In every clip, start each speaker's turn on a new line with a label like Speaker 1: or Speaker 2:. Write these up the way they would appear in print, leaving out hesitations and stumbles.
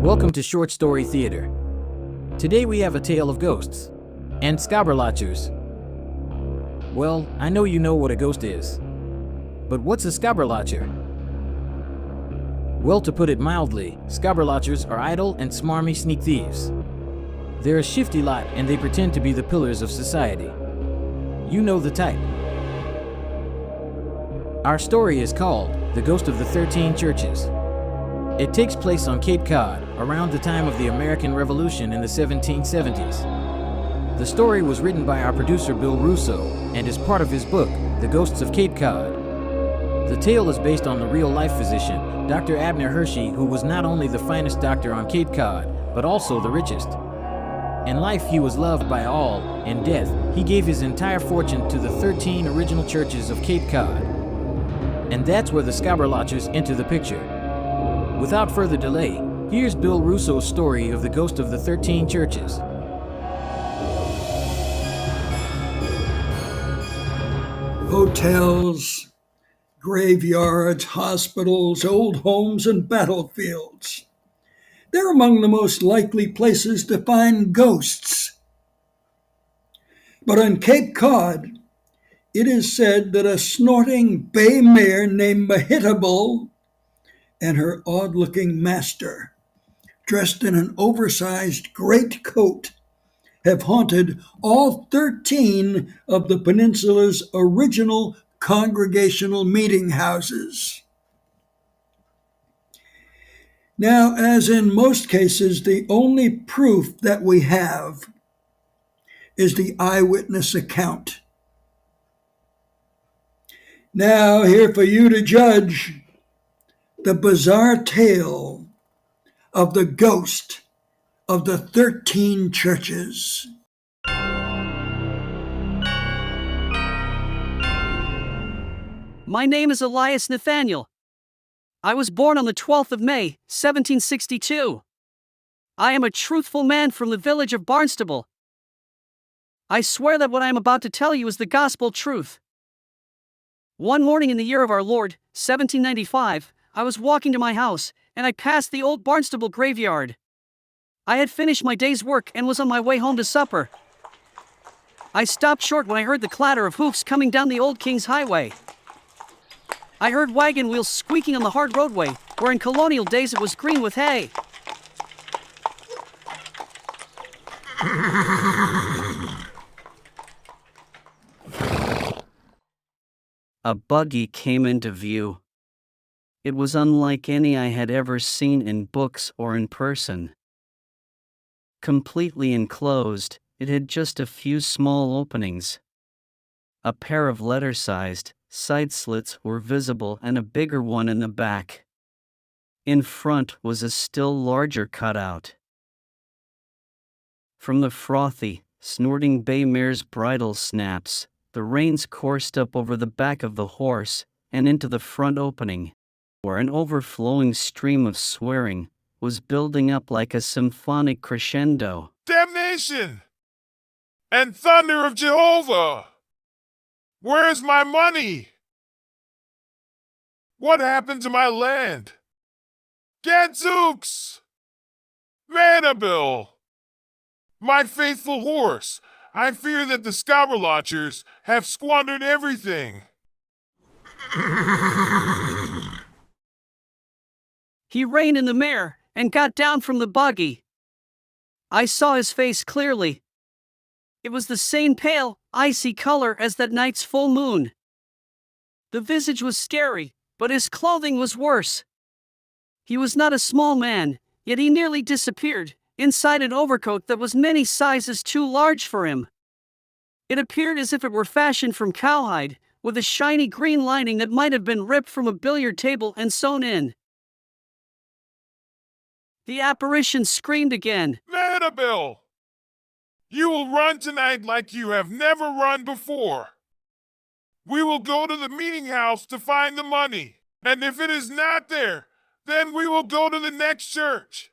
Speaker 1: Welcome to Short Story Theater. Today we have a tale of ghosts and scobberlochers. Well, I know you know what a ghost is. But what's a scobberlocher? Well, to put it mildly, scobberlochers are idle and smarmy sneak thieves. They're a shifty lot and they pretend to be the pillars of society. You know the type. Our story is called The Ghost of the 13 Churches. It takes place on Cape Cod around the time of the American Revolution in the 1770s. The story was written by our producer Bill Russo and is part of his book, The Ghosts of Cape Cod. The tale is based on the real-life physician, Dr. Abner Hershey, who was not only the finest doctor on Cape Cod, but also the richest. In life, he was loved by all. In death, he gave his entire fortune to the 13 original churches of Cape Cod. And that's where the scobberlochers enter the picture. Without further delay, here's Bill Russo's story of the Ghost of the 13 Churches.
Speaker 2: Hotels, graveyards, hospitals, old homes, and battlefields. They're among the most likely places to find ghosts. But on Cape Cod, it is said that a snorting bay mare named Mishandled and her odd-looking master, dressed in an oversized greatcoat, have haunted all 13 of the peninsula's original congregational meeting houses. Now, as in most cases, the only proof that we have is the eyewitness account. Now, here for you to judge the bizarre tale of the ghost of the 13 churches.
Speaker 3: My name is Elias Nathaniel. I was born on the 12th of May, 1762. I am a truthful man from the village of Barnstable. I swear that what I am about to tell you is the gospel truth. One morning in the year of our Lord, 1795, I was walking to my house, and I passed the old Barnstable graveyard. I had finished my day's work and was on my way home to supper. I stopped short when I heard the clatter of hoofs coming down the old King's Highway. I heard wagon wheels squeaking on the hard roadway, where in colonial days it was green with hay. A buggy came into view. It was unlike any I had ever seen in books or in person. Completely enclosed, it had just a few small openings. A pair of letter-sized side slits were visible and a bigger one in the back. In front was a still larger cutout. From the frothy, snorting bay mare's bridle snaps, the reins coursed up over the back of the horse and into the front opening, where an overflowing stream of swearing was building up like a symphonic crescendo.
Speaker 4: Damnation! And thunder of Jehovah! Where's my money? What happened to my land? Gadzooks! Vanderbilt! My faithful horse! I fear that the scobberlochers have squandered everything.
Speaker 3: He reined in the mare and got down from the buggy. I saw his face clearly. It was the same pale, icy color as that night's full moon. The visage was scary, but his clothing was worse. He was not a small man, yet he nearly disappeared inside an overcoat that was many sizes too large for him. It appeared as if it were fashioned from cowhide, with a shiny green lining that might have been ripped from a billiard table and sewn in. The apparition screamed again.
Speaker 4: Vanderbilt! You will run tonight like you have never run before. We will go to the meeting house to find the money, and if it is not there, then we will go to the next church.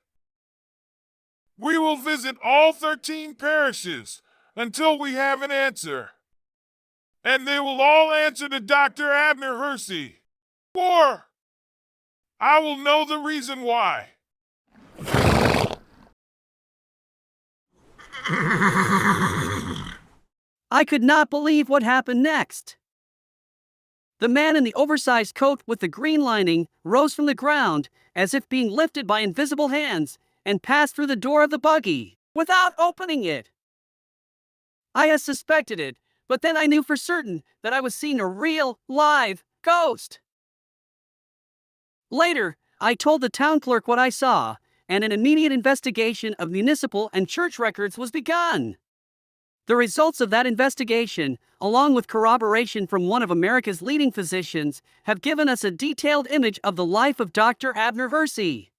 Speaker 4: We will visit all 13 parishes until we have an answer. And they will all answer to Dr. Abner Hershey. Or I will know the reason why.
Speaker 3: I could not believe what happened next. The man in the oversized coat with the green lining rose from the ground, as if being lifted by invisible hands, and passed through the door of the buggy, without opening it. I had suspected it, but then I knew for certain that I was seeing a real, live ghost. Later, I told the town clerk what I saw, and an immediate investigation of municipal and church records was begun. The results of that investigation, along with corroboration from one of America's leading physicians, have given us a detailed image of the life of Dr. Abner Hersey.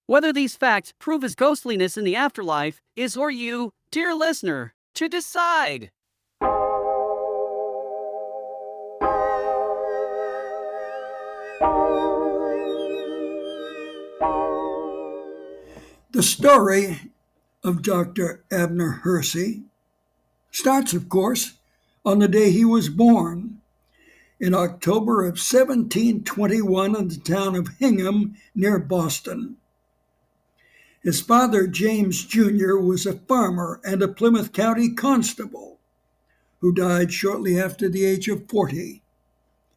Speaker 3: Whether these facts prove his ghostliness in the afterlife is for you, dear listener, to decide.
Speaker 2: The story of Dr. Abner Hersey starts, of course, on the day he was born, in October of 1721 in the town of Hingham near Boston. His father, James Jr., was a farmer and a Plymouth County constable who died shortly after the age of 40,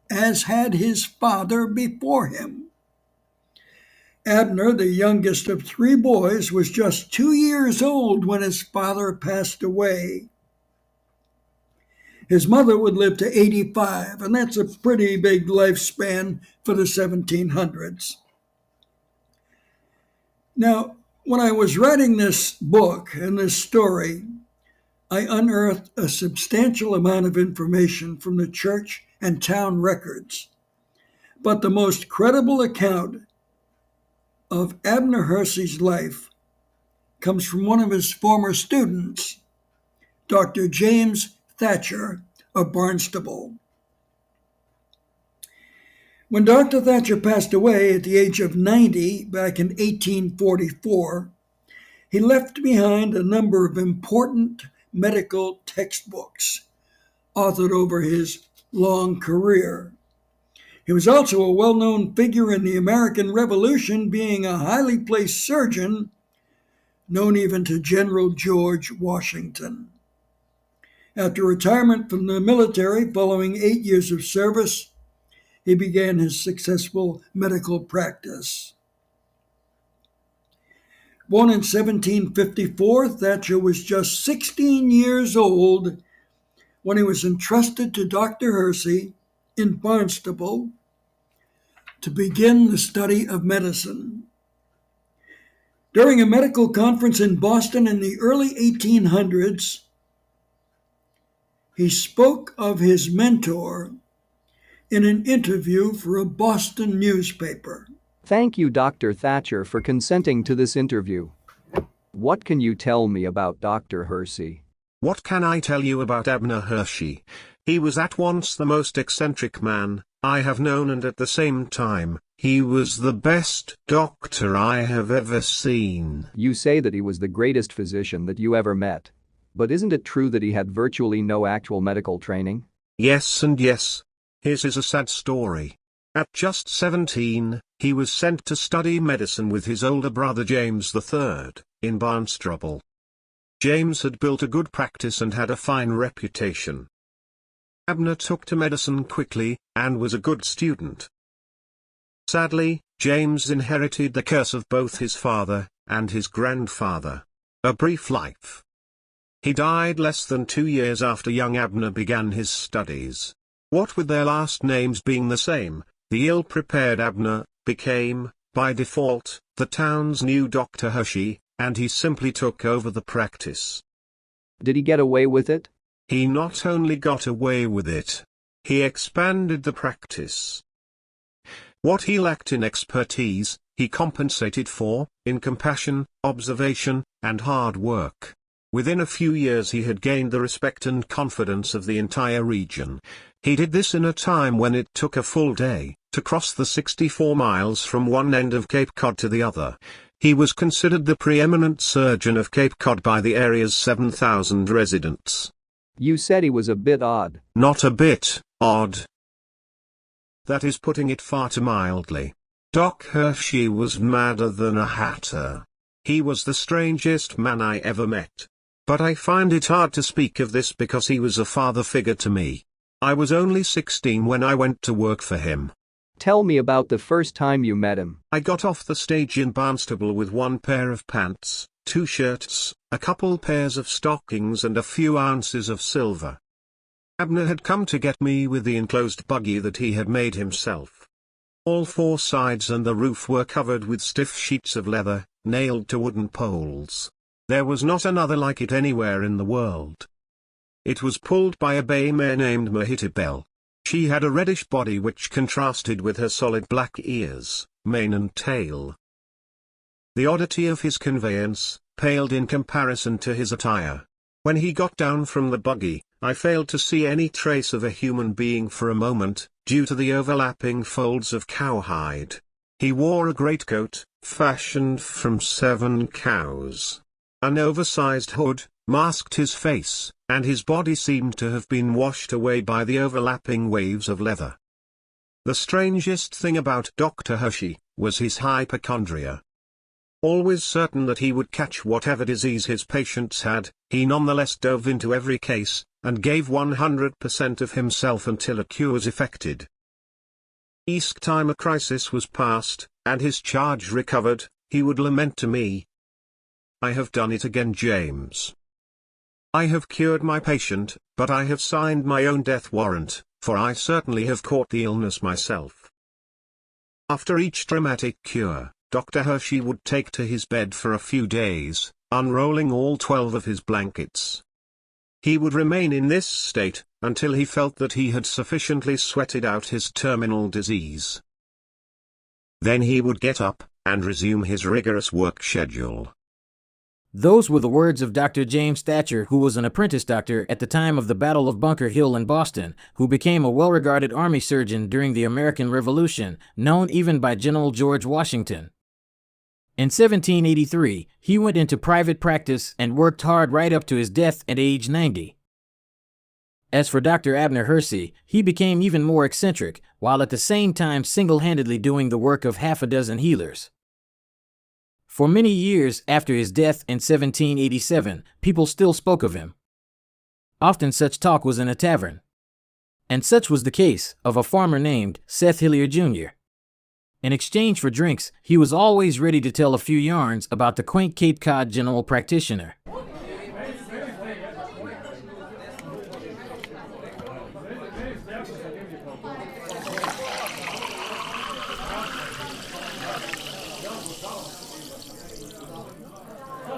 Speaker 2: as had his father before him. Abner, the youngest of three boys, was just 2 years old when his father passed away. His mother would live to 85, and that's a pretty big lifespan for the 1700s. Now, when I was writing this book and this story, I unearthed a substantial amount of information from the church and town records. But the most credible account of Abner Hersey's life comes from one of his former students, Dr. James Thatcher of Barnstable. When Dr. Thatcher passed away at the age of 90 back in 1844, he left behind a number of important medical textbooks authored over his long career. He was also a well-known figure in the American Revolution, being a highly placed surgeon known even to General George Washington. After retirement from the military following 8 years of service, he began his successful medical practice. Born in 1754, Thatcher was just 16 years old when he was entrusted to Dr. Hersey in Barnstable to begin the study of medicine. During a medical conference in Boston in the early 1800s, he spoke of his mentor in an interview for a Boston newspaper.
Speaker 5: Thank you, Dr. Thatcher, for consenting to this interview. What can you tell me about Dr. Hersey?
Speaker 6: What can I tell you about Abner Hersey? He was at once the most eccentric man I have known, and at the same time, he was the best doctor I have ever seen.
Speaker 5: You say that he was the greatest physician that you ever met. But isn't it true that he had virtually no actual medical training?
Speaker 6: Yes and yes. His is a sad story. At just 17, he was sent to study medicine with his older brother James III, in Barnstable. James had built a good practice and had a fine reputation. Abner took to medicine quickly, and was a good student. Sadly, James inherited the curse of both his father and his grandfather. A brief life. He died less than 2 years after young Abner began his studies. What with their last names being the same, the ill-prepared Abner became, by default, the town's new Dr. Hersey, and he simply took over the practice.
Speaker 5: Did he get away with it?
Speaker 6: He not only got away with it, he expanded the practice. What he lacked in expertise, he compensated for, in compassion, observation, and hard work. Within a few years he had gained the respect and confidence of the entire region. He did this in a time when it took a full day to cross the 64 miles from one end of Cape Cod to the other. He was considered the preeminent surgeon of Cape Cod by the area's 7,000 residents.
Speaker 5: You said he was a bit odd.
Speaker 6: Not a bit odd. That is putting it far too mildly. Doc Hersey was madder than a hatter. He was the strangest man I ever met. But I find it hard to speak of this because he was a father figure to me. I was only 16 when I went to work for him.
Speaker 5: Tell me about the first time you met him.
Speaker 6: I got off the stage in Barnstable with one pair of pants, 2 shirts, a couple pairs of stockings and a few ounces of silver. Abner had come to get me with the enclosed buggy that he had made himself. All 4 sides and the roof were covered with stiff sheets of leather, nailed to wooden poles. There was not another like it anywhere in the world. It was pulled by a bay mare named Mehitabel. She had a reddish body which contrasted with her solid black ears, mane and tail. The oddity of his conveyance paled in comparison to his attire. When he got down from the buggy, I failed to see any trace of a human being for a moment, due to the overlapping folds of cowhide. He wore a greatcoat, fashioned from 7 cows. An oversized hood masked his face, and his body seemed to have been washed away by the overlapping waves of leather. The strangest thing about Dr. Hershey was his hypochondria. Always certain that he would catch whatever disease his patients had, he nonetheless dove into every case, and gave 100% of himself until a cure was effected. Each time a crisis was past, and his charge recovered, he would lament to me, "I have done it again, James. I have cured my patient, but I have signed my own death warrant, for I certainly have caught the illness myself." After each dramatic cure, Dr. Hershey would take to his bed for a few days, unrolling all 12 of his blankets. He would remain in this state until he felt that he had sufficiently sweated out his terminal disease. Then he would get up and resume his rigorous work schedule.
Speaker 1: Those were the words of Dr. James Thatcher, who was an apprentice doctor at the time of the Battle of Bunker Hill in Boston, who became a well-regarded army surgeon during the American Revolution, known even by General George Washington. In 1783, he went into private practice and worked hard right up to his death at age 90. As for Dr. Abner Hershey, he became even more eccentric, while at the same time single-handedly doing the work of half a dozen healers. For many years after his death in 1787, people still spoke of him. Often such talk was in a tavern. And such was the case of a farmer named Seth Hillier Jr. In exchange for drinks, he was always ready to tell a few yarns about the quaint Cape Cod general practitioner.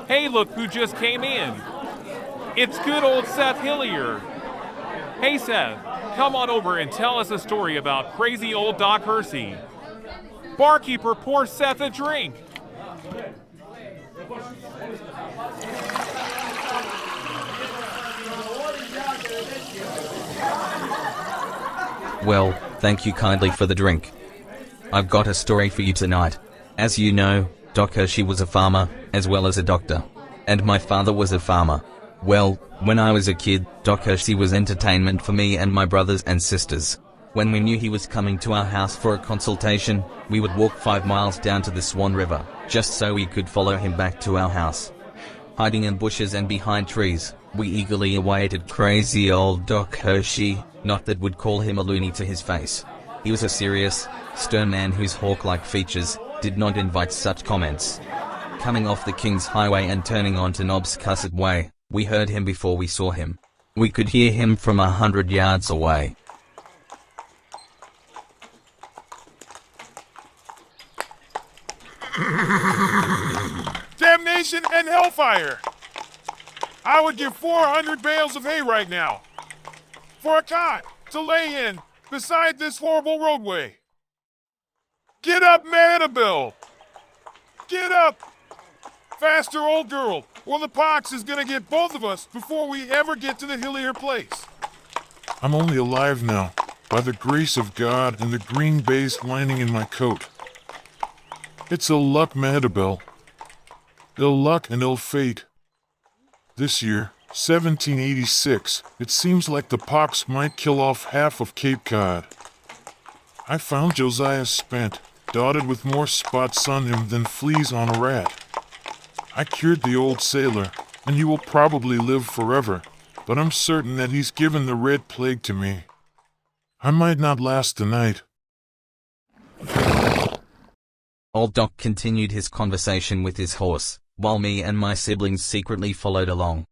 Speaker 7: Hey, look who just came in. It's good old Seth Hillier. Hey, Seth, come on over and tell us a story about crazy old Doc Hershey. Barkeeper, pour Seth a drink.
Speaker 8: Well, thank you kindly for the drink. I've got a story for you tonight. As you know, Doc Hershey was a farmer, as well as a doctor. And my father was a farmer. Well, when I was a kid, Doc Hershey was entertainment for me and my brothers and sisters. When we knew he was coming to our house for a consultation, we would walk 5 miles down to the Swan River, just so we could follow him back to our house. Hiding in bushes and behind trees, we eagerly awaited crazy old Doc Hershey, not that would call him a loony to his face. He was a serious, stern man whose hawk-like features did not invite such comments. Coming off the King's Highway and turning onto Nobb's Cussed Way, we heard him before we saw him. We could hear him from 100 yards away.
Speaker 4: Damnation and hellfire! I would give 400 bales of hay right now for a cot to lay in beside this horrible roadway. Get up, Annabelle! Get up! Faster, old girl, or the pox is gonna get both of us before we ever get to the Hillier place. I'm only alive now, by the grace of God and the green baize lining in my coat. It's ill luck, Annabelle. Ill luck and ill fate. This year, 1786, it seems like the pox might kill off half of Cape Cod. I found Josiah spent, dotted with more spots on him than fleas on a rat. I cured the old sailor, and he will probably live forever, but I'm certain that he's given the red plague to me. I might not last the night.
Speaker 8: Old Doc continued his conversation with his horse, while me and my siblings secretly followed along.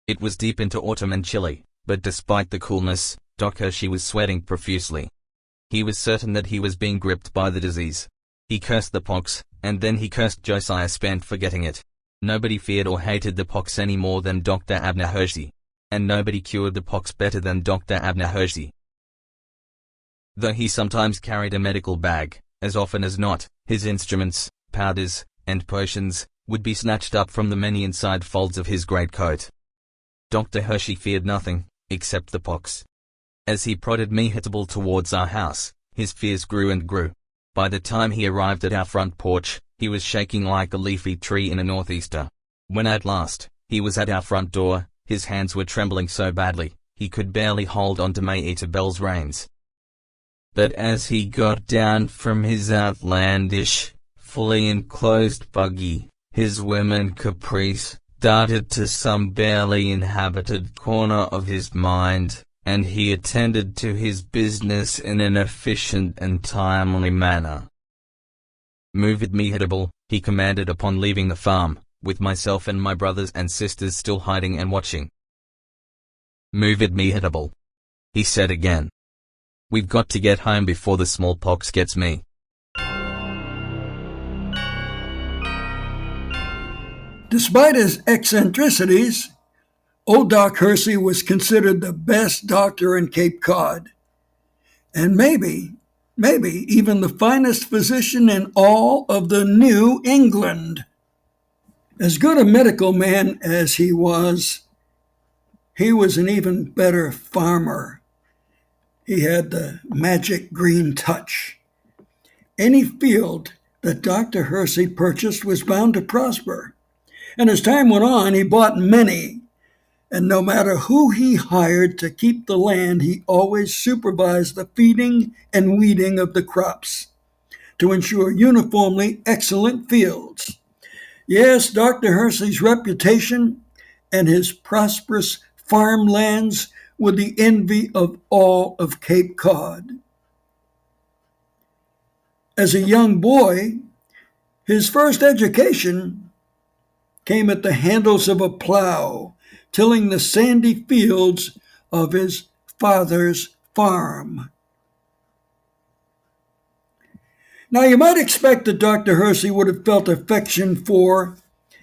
Speaker 8: It was deep into autumn and chilly, but despite the coolness, Doc Hershey was sweating profusely. He was certain that he was being gripped by the disease. He cursed the pox, and then he cursed Josiah Spence for getting it. Nobody feared or hated the pox any more than Dr. Abner Hershey. And nobody cured the pox better than Dr. Abner Hershey. Though he sometimes carried a medical bag, as often as not, his instruments, powders, and potions would be snatched up from the many inside folds of his greatcoat. Dr. Hershey feared nothing, except the pox. As he prodded me hittable towards our house, his fears grew and grew. By the time he arrived at our front porch, he was shaking like a leafy tree in a northeaster. When at last, he was at our front door, his hands were trembling so badly, he could barely hold on to May-Eater Bell's reins. But as he got down from his outlandish, fully enclosed buggy, his women caprice darted to some barely inhabited corner of his mind, and he attended to his business in an efficient and timely manner. "Move it, me hittable," he commanded upon leaving the farm, with myself and my brothers and sisters still hiding and watching. "Move it, me hittable," he said again. "We've got to get home before the smallpox gets me."
Speaker 2: Despite his eccentricities, old Doc Hershey was considered the best doctor in Cape Cod, and maybe even the finest physician in all of the New England. As good a medical man as he was an even better farmer. He had the magic green touch. Any field that Dr. Hershey purchased was bound to prosper. And as time went on, he bought many. And no matter who he hired to keep the land, he always supervised the feeding and weeding of the crops to ensure uniformly excellent fields. Yes, Dr. Hershey's reputation and his prosperous farmlands were the envy of all of Cape Cod. As a young boy, his first education came at the handles of a plow, tilling the sandy fields of his father's farm. Now, you might expect that Dr. Hershey would have felt affection for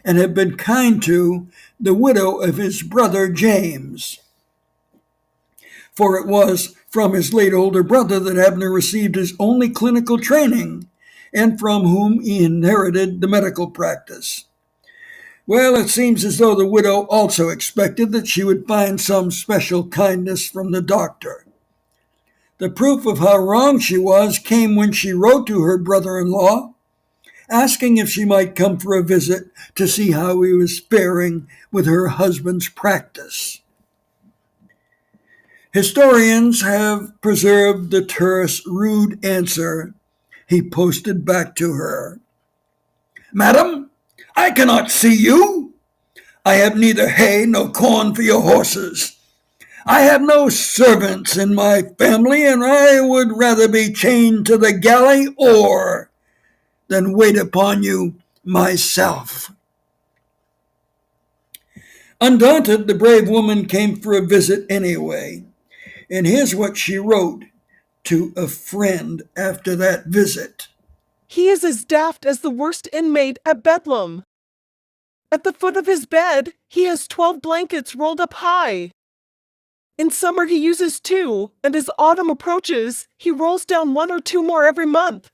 Speaker 2: and have been kind to the widow of his brother James. For it was from his late older brother that Abner received his only clinical training, and from whom he inherited the medical practice. Well, it seems as though the widow also expected that she would find some special kindness from the doctor. The proof of how wrong she was came when she wrote to her brother-in-law, asking if she might come for a visit to see how he was faring with her husband's practice. Historians have preserved the terse, rude answer he posted back to her. "Madam, I cannot see you. I have neither hay nor corn for your horses. I have no servants in my family, and I would rather be chained to the galley oar than wait upon you myself." Undaunted, the brave woman came for a visit anyway, and here's what she wrote to a friend after that visit.
Speaker 9: "He is as daft as the worst inmate at Bedlam. At the foot of his bed, he has 12 blankets rolled up high. In summer he uses 2, and as autumn approaches, he rolls down 1 or 2 more every month.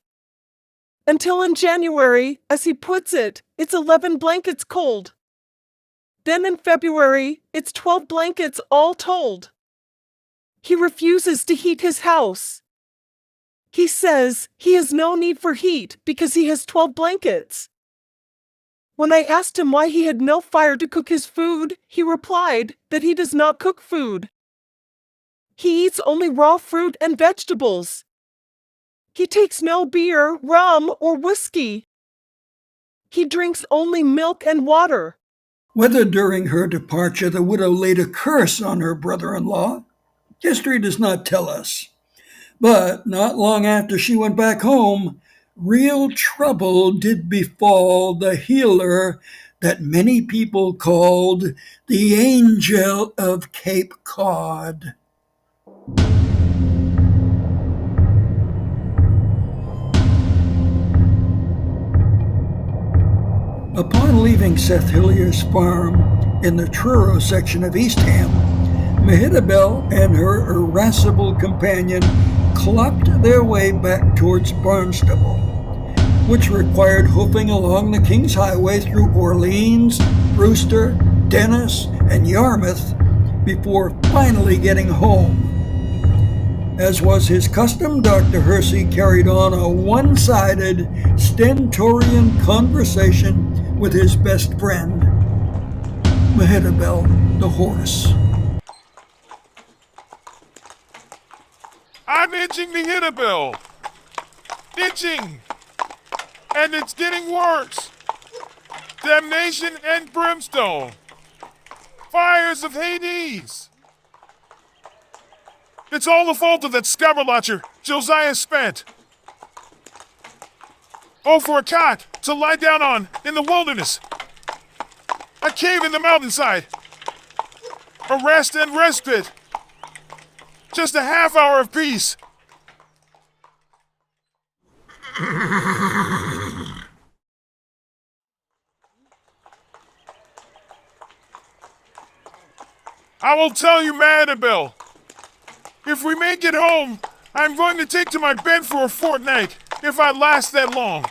Speaker 9: Until in January, as he puts it, it's 11 blankets cold. Then in February, it's 12 blankets all told. He refuses to heat his house. He says he has no need for heat because he has 12 blankets. When I asked him why he had no fire to cook his food, he replied that he does not cook food. He eats only raw fruit and vegetables. He takes no beer, rum, or whiskey. He drinks only milk and water.
Speaker 2: Whether during her departure the widow laid a curse on her brother-in-law, history does not tell us. But not long after she went back home, real trouble did befall the healer that many people called the Angel of Cape Cod. Upon leaving Seth Hillier's farm in the Truro section of Eastham, Mehitabel and her irascible companion clopped their way back towards Barnstable, which required hoofing along the King's Highway through Orleans, Brewster, Dennis, and Yarmouth before finally getting home. As was his custom, Dr. Hersey carried on a one-sided, stentorian conversation with his best friend, Mehitabel the horse.
Speaker 4: I'm itching to hit a bell. Itching. And it's getting worse. Damnation and brimstone. Fires of Hades. It's all the fault of that scobberlocher, Josiah Spent. Oh, for a cot to lie down on in the wilderness. A cave in the mountainside. A rest and respite. Just a half hour of peace. I will tell you, Mehitabel. If we make it home, I'm going to take to my bed for a fortnight, if I last that long.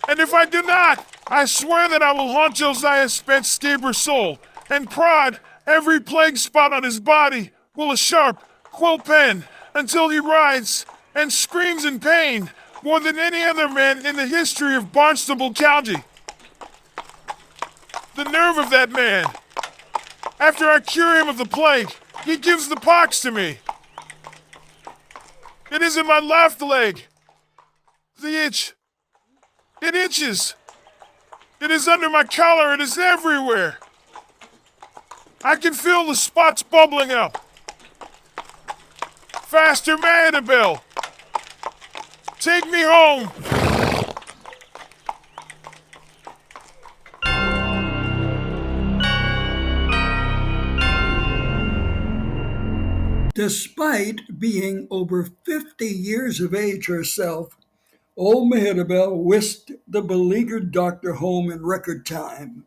Speaker 4: And if I do not, I swear that I will haunt Josiah Spence Scaber's soul, and prod every plague spot on his body with a sharp quill pen until he writhes and screams in pain more than any other man in the history of Barnstable County. The nerve of that man! After I cure him of the plague, he gives the pox to me. It is in my left leg. The itch. It itches. It is under my collar. It is everywhere. I can feel the spots bubbling up. Faster, Mehitabel. Take me home.
Speaker 2: Despite being over 50 years of age herself, old Mehitabel whisked the beleaguered doctor home in record time.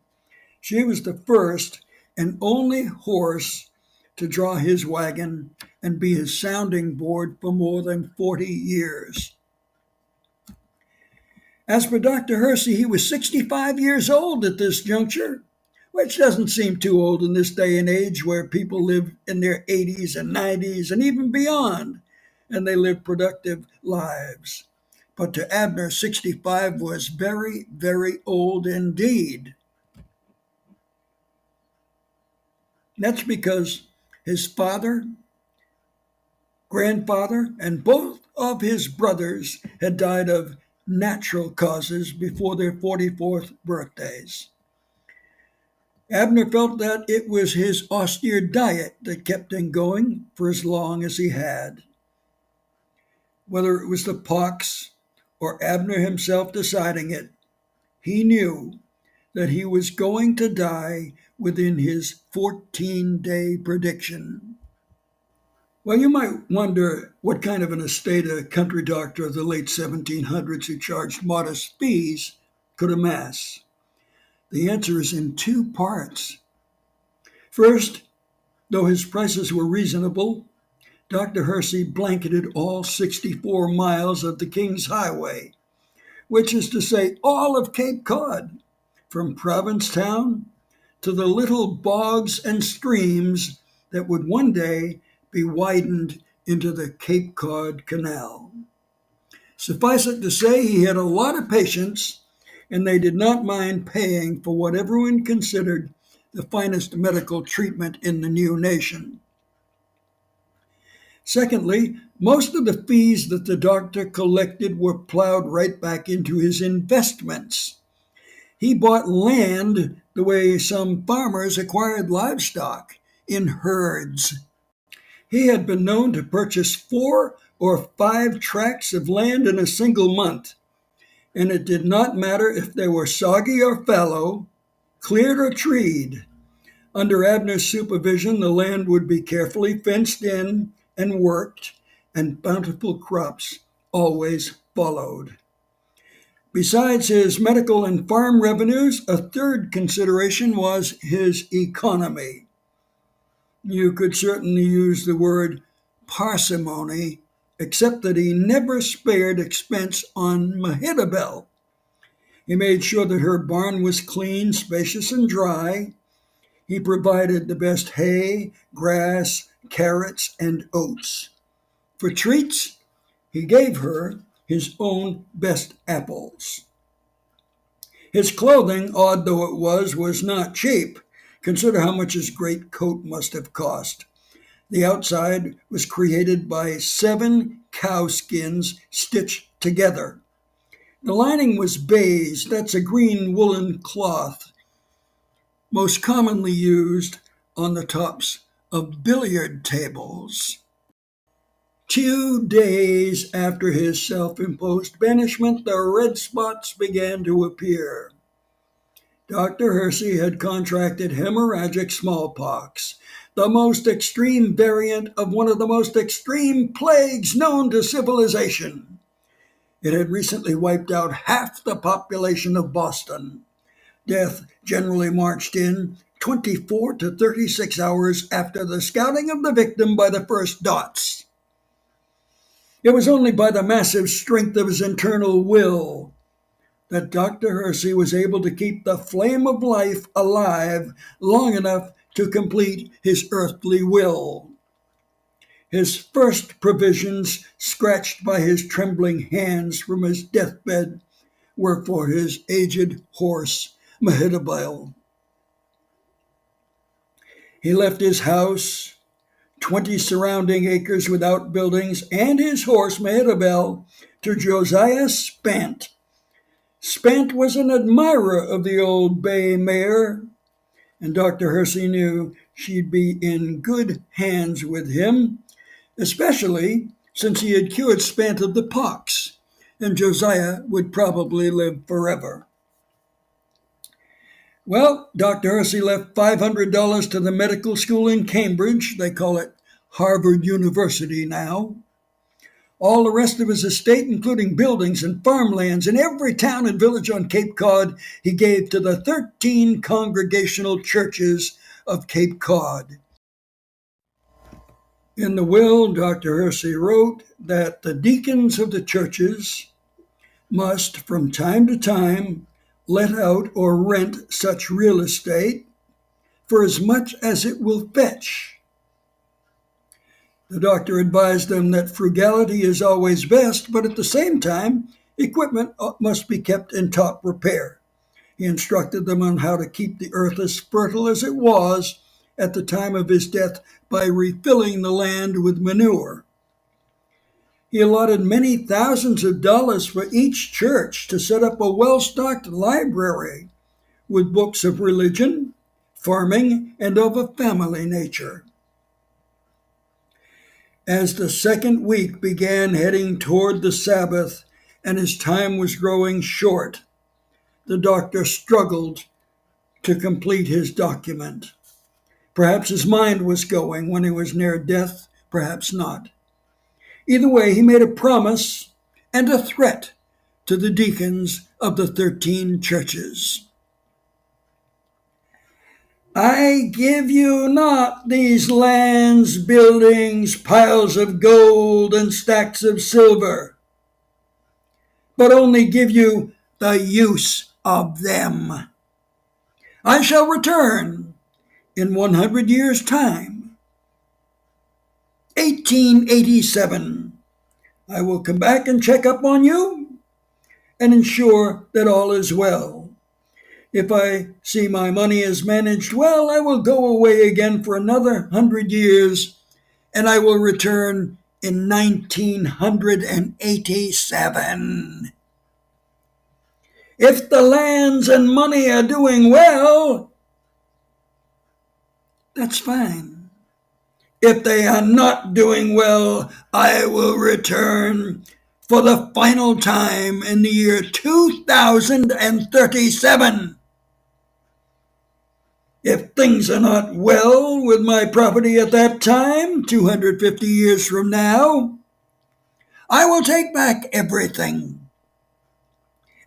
Speaker 2: She was the first and only horse to draw his wagon and be his sounding board for more than 40 years. As for Dr. Hersey, he was 65 years old at this juncture, which doesn't seem too old in this day and age where people live in their 80s and 90s and even beyond, and they live productive lives. But to Abner, 65 was very, very old indeed. That's because his father, grandfather, and both of his brothers had died of natural causes before their 44th birthdays. Abner felt that it was his austere diet that kept him going for as long as he had. Whether it was the pox or Abner himself deciding it, he knew that he was going to die within his 14-day prediction. Well, you might wonder what kind of an estate a country doctor of the late 1700s who charged modest fees could amass. The answer is in two parts. First, though his prices were reasonable, Dr. Hersey blanketed all 64 miles of the King's Highway, which is to say all of Cape Cod, from Provincetown to the little bogs and streams that would one day be widened into the Cape Cod Canal. Suffice it to say, he had a lot of patience, and they did not mind paying for what everyone considered the finest medical treatment in the new nation. Secondly, Most of the fees that the doctor collected were plowed right back into his investments. He bought land the way some farmers acquired livestock, in herds. He had been known to purchase 4 or 5 tracts of land in a single month, and it did not matter if they were soggy or fallow, cleared or treed. Under Abner's supervision, the land would be carefully fenced in and worked, and bountiful crops always followed. Besides his medical and farm revenues, a third consideration was his economy. You could certainly use the word parsimony, except that he never spared expense on Mehitabel. He made sure that her barn was clean, spacious, and dry. He provided the best hay, grass, carrots, and oats. For treats, he gave her his own best apples. His clothing, odd though it was not cheap. Consider how much his great coat must have cost. The outside was created by 7 cow skins stitched together. The lining was baize, that's a green woolen cloth, most commonly used on the tops of billiard tables. 2 days after his self-imposed banishment, the red spots began to appear. Dr. Hersey had contracted hemorrhagic smallpox, the most extreme variant of one of the most extreme plagues known to civilization. It had recently wiped out half the population of Boston. Death generally marched in 24 to 36 hours after the scouting of the victim by the first dots. It was only by the massive strength of his internal will that Dr. Hersey was able to keep the flame of life alive long enough to complete his earthly will. His first provisions, scratched by his trembling hands from his deathbed, were for his aged horse, Mehitabel. He left his house, 20 surrounding acres with outbuildings, and his horse, Mehitabel, to Josiah Spant. Spant was an admirer of the old bay mare, and Dr. Hersey knew she'd be in good hands with him, especially since he had cured Spant of the pox, and Josiah would probably live forever. Well, Dr. Hersey left $500 to the medical school in Cambridge. They call it Harvard University now. All the rest of his estate, including buildings and farmlands in every town and village on Cape Cod, he gave to the 13 congregational churches of Cape Cod. In the will, Dr. Hersey wrote that the deacons of the churches must, from time to time, let out or rent such real estate for as much as it will fetch. The doctor advised them that frugality is always best, but at the same time, equipment must be kept in top repair. He instructed them on how to keep the earth as fertile as it was at the time of his death by refilling the land with manure. He allotted many thousands of dollars for each church to set up a well-stocked library with books of religion, farming, and of a family nature. As the second week began heading toward the Sabbath and his time was growing short, the doctor struggled to complete his document. Perhaps his mind was going when he was near death, perhaps not. Either way, he made a promise and a threat to the deacons of the 13 churches. I give you not these lands, buildings, piles of gold, and stacks of silver, but only give you the use of them. I shall return in 100 years' time. 1887. I will come back and check up on you and ensure that all is well. If I see my money is managed well, I will go away again for another 100 years, and I will return in 1987. If the lands and money are doing well, that's fine. If they are not doing well, I will return for the final time in the year 2037. If things are not well with my property at that time, 250 years from now, I will take back everything.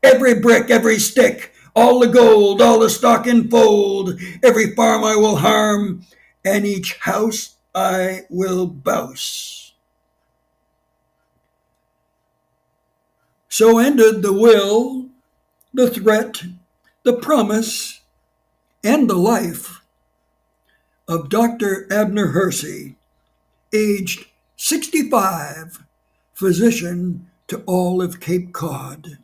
Speaker 2: Every brick, every stick, all the gold, all the stock in fold, every farm I will harm, and each house I will bouse. So ended the will, the threat, the promise, and the life of Dr. Abner Hersey, aged 65, physician to all of Cape Cod.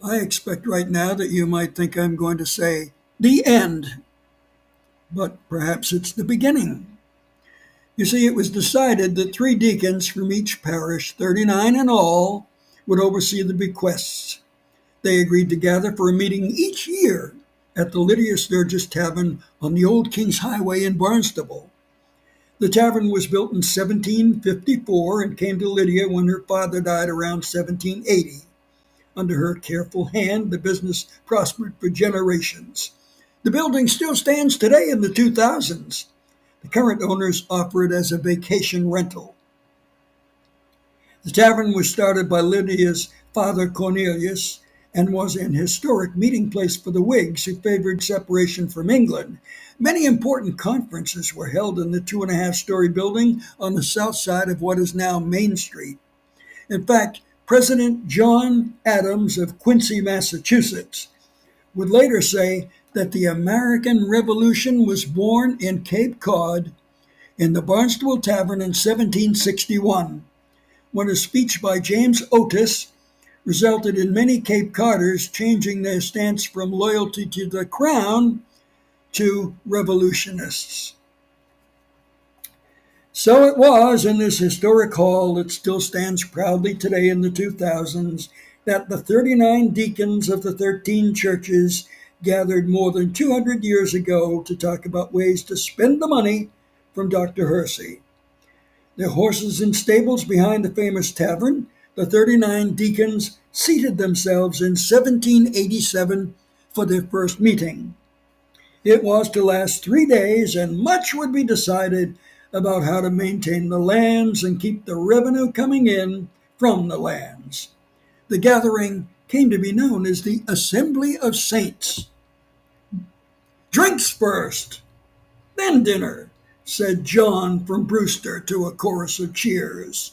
Speaker 2: I expect right now that you might think I'm going to say the end, but perhaps it's the beginning. You see, it was decided that 3 deacons from each parish, 39 in all, would oversee the bequests. They agreed to gather for a meeting each year at the Lydia Sturgis Tavern on the Old King's Highway in Barnstable. The tavern was built in 1754 and came to Lydia when her father died around 1780. Under her careful hand, the business prospered for generations. The building still stands today in the 2000s. The current owners offer it as a vacation rental. The tavern was started by Lydia's father Cornelius and was an historic meeting place for the Whigs who favored separation from England. Many important conferences were held in the 2.5-story building on the south side of what is now Main Street. In fact, President John Adams of Quincy, Massachusetts, would later say that the American Revolution was born in Cape Cod in the Barnstable Tavern in 1761, when a speech by James Otis resulted in many Cape Codders changing their stance from loyalty to the crown to revolutionists. So it was in this historic hall that still stands proudly today in the 2000s that the 39 deacons of the 13 churches gathered more than 200 years ago to talk about ways to spend the money from Dr. Hersey. Their horses in stables behind the famous tavern, the 39 deacons seated themselves in 1787 for their first meeting. It was to last 3 days, and much would be decided about how to maintain the lands and keep the revenue coming in from the lands. The gathering came to be known as the Assembly of Saints. "Drinks first, then dinner," said John from Brewster to a chorus of cheers.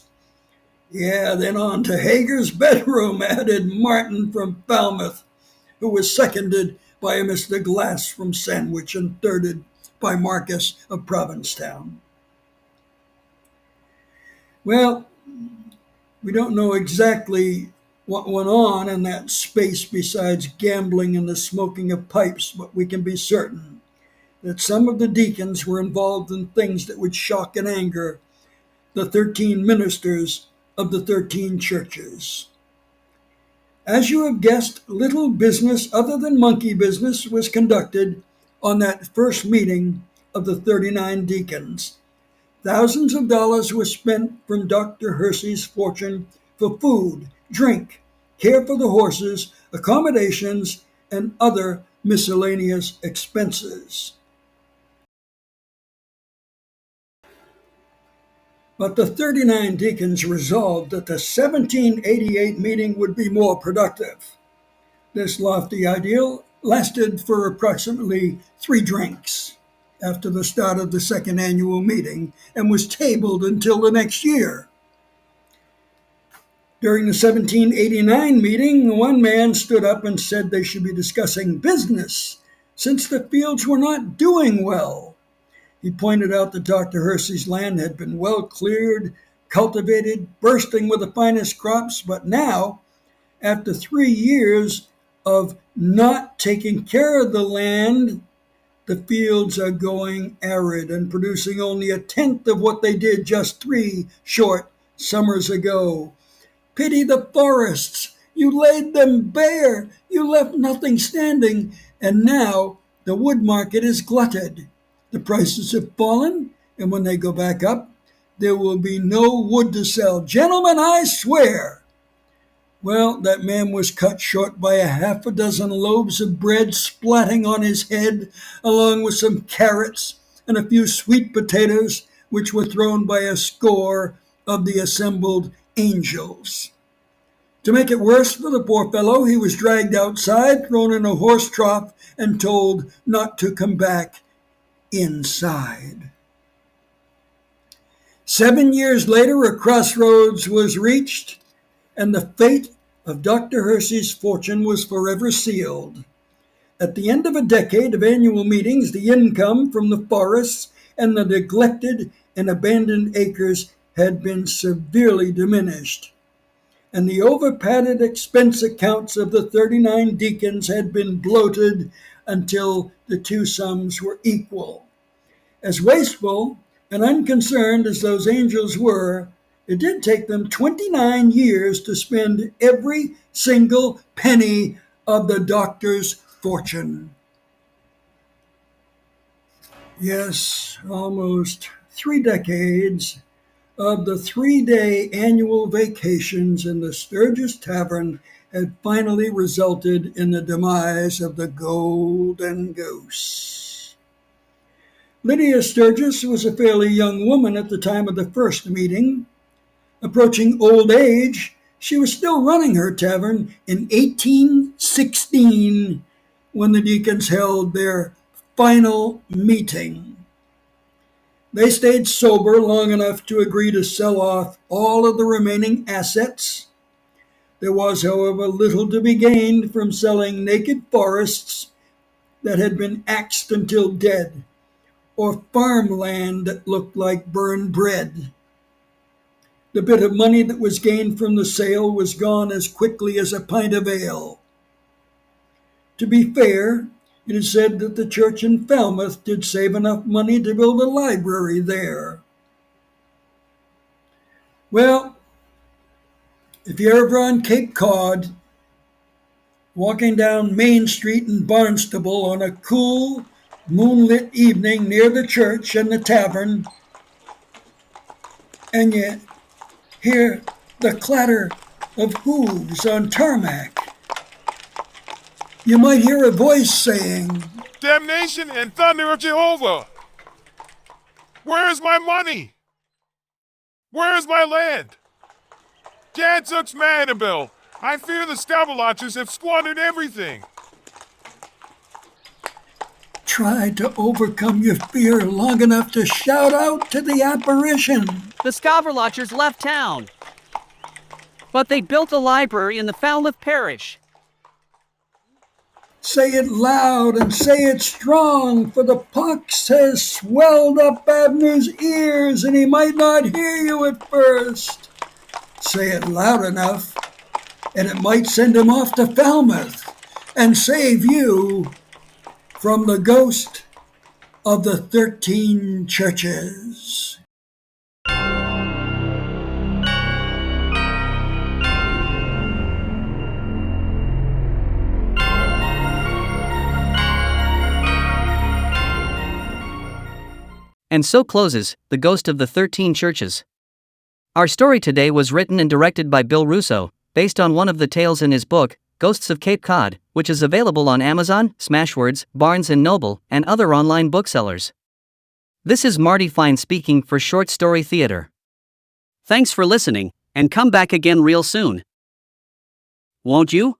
Speaker 2: "Yeah, then on to Hager's bedroom," added Martin from Falmouth, who was seconded by Mr. Glass from Sandwich and thirded by Marcus of Provincetown. Well, we don't know exactly what went on in that space besides gambling and the smoking of pipes, but we can be certain that some of the deacons were involved in things that would shock and anger the 13 ministers of the 13 churches. As you have guessed, little business other than monkey business was conducted on that first meeting of the 39 deacons. Thousands of dollars were spent from Dr. Hersey's fortune for food, drink, care for the horses, accommodations, and other miscellaneous expenses. But the 39 deacons resolved that the 1788 meeting would be more productive. This lofty ideal lasted for approximately 3 drinks after the start of the second annual meeting and was tabled until the next year. During the 1789 meeting, one man stood up and said they should be discussing business since the fields were not doing well. He pointed out that Dr. Hersey's land had been well cleared cultivated, bursting with the finest crops, but now, after 3 years of not taking care of the land, the fields are going arid and producing only a tenth of what they did just 3 summers ago. Pity the forests. You laid them bare. You left nothing standing, and now the wood market is glutted. The prices have fallen, and when they go back up, there will be no wood to sell. Gentlemen, I swear. Well, that man was cut short by a half a dozen loaves of bread splatting on his head, along with some carrots and a few sweet potatoes, which were thrown by a score of the assembled angels. To make it worse for the poor fellow, he was dragged outside, thrown in a horse trough, and told not to come back inside. 7 years later, a crossroads was reached, and the fate of Dr. Hersey's fortune was forever sealed. At the end of a decade of annual meetings, the income from the forests and the neglected and abandoned acres had been severely diminished, and the over-padded expense accounts of the 39 deacons had been bloated until the two sums were equal. As wasteful and unconcerned as those angels were, it did take them 29 years to spend every single penny of the doctor's fortune. Yes, almost 3 decades of the 3-day annual vacations in the Sturgis Tavern had finally resulted in the demise of the Golden Goose. Lydia Sturgis was a fairly young woman at the time of the first meeting. Approaching old age, she was still running her tavern in 1816 when the deacons held their final meeting. They stayed sober long enough to agree to sell off all of the remaining assets. There was, however, little to be gained from selling naked forests that had been axed until dead, or farmland that looked like burned bread. The bit of money that was gained from the sale was gone as quickly as a pint of ale. To be fair, it is said that the church in Falmouth did save enough money to build a library there. Well, if you're ever on Cape Cod, walking down Main Street in Barnstable on a cool, moonlit evening near the church and the tavern, and you hear the clatter of hooves on tarmac, you might hear a voice saying,
Speaker 4: Damnation and thunder of Jehovah! Where is my money? Where is my land? Gadzooks Madabel! I fear the scobberlochers have squandered everything.
Speaker 2: Try to overcome your fear long enough to shout out to the apparition.
Speaker 3: The scobberlochers left town, but they built a library in the Falmouth parish.
Speaker 2: Say it loud and say it strong, for the pox has swelled up Abner's ears and he might not hear you at first. Say it loud enough, and it might send him off to Falmouth and save you from the ghost of the 13 churches.
Speaker 3: And so closes The Ghost of the 13 Churches. Our story today was written and directed by Bill Russo, based on one of the tales in his book, Ghosts of Cape Cod, which is available on Amazon, Smashwords, Barnes & Noble, and other online booksellers. This is Marty Fine speaking for Short Story Theater. Thanks for listening, and come back again real soon. Won't you?